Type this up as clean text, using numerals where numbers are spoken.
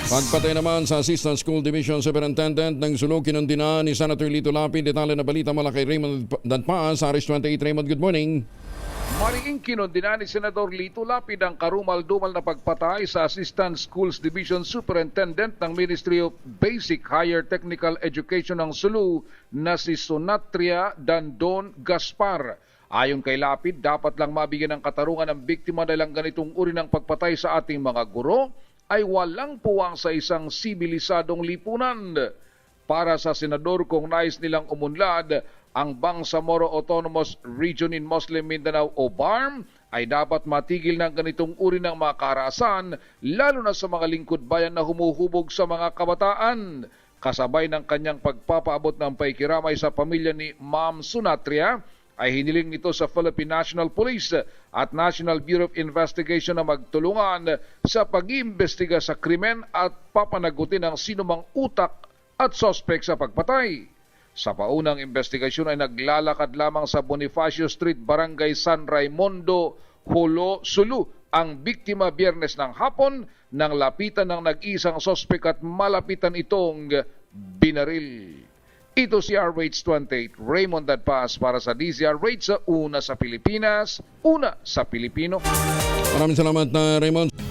Pagpatay naman sa Assistant School Division Superintendent ng Sulu, kinundina ni Senator Lito Lapid. Detalye na balita mula kay Raymond Danpas, Aris 28. Raymond, good morning. Mariing kinundina ni Senador Lito Lapid ang karumal-dumal na pagpatay sa Assistant Schools Division Superintendent ng Ministry of Basic Higher Technical Education ng Sulu na si Sonatria Dandon Gaspar. Ayon kay Lapid, dapat lang mabigyan ng katarungan ng biktima dahil ang ganitong uri ng pagpatay sa ating mga guro ay walang puwang sa isang sibilisadong lipunan. Para sa senador, kung nais nilang umunlad ang Bangsamoro Autonomous Region in Muslim Mindanao o BARM, ay dapat matigil ng ganitong uri ng mga karahasan, lalo na sa mga lingkod bayan na humuhubog sa mga kabataan. Kasabay ng kanyang pagpapaabot ng paikiramay sa pamilya ni Ma'am Sonatria, ay hiniling nito sa Philippine National Police at National Bureau of Investigation na magtulungan sa pag-iimbestiga sa krimen at papanagutin ang sinumang utak at sospek sa pagpatay. Sa paunang investigasyon ay naglalakad lamang sa Bonifacio Street, Barangay San Raimundo, Hulo, Sulu ang biktima Biyernes ng hapon nang lapitan ng nag-isang sospek at malapitan itong binaril. Ito si RH28, Raymond Danpas para sa DZRH, sa una sa Pilipinas, una sa Pilipino. Maraming salamat na Raymond.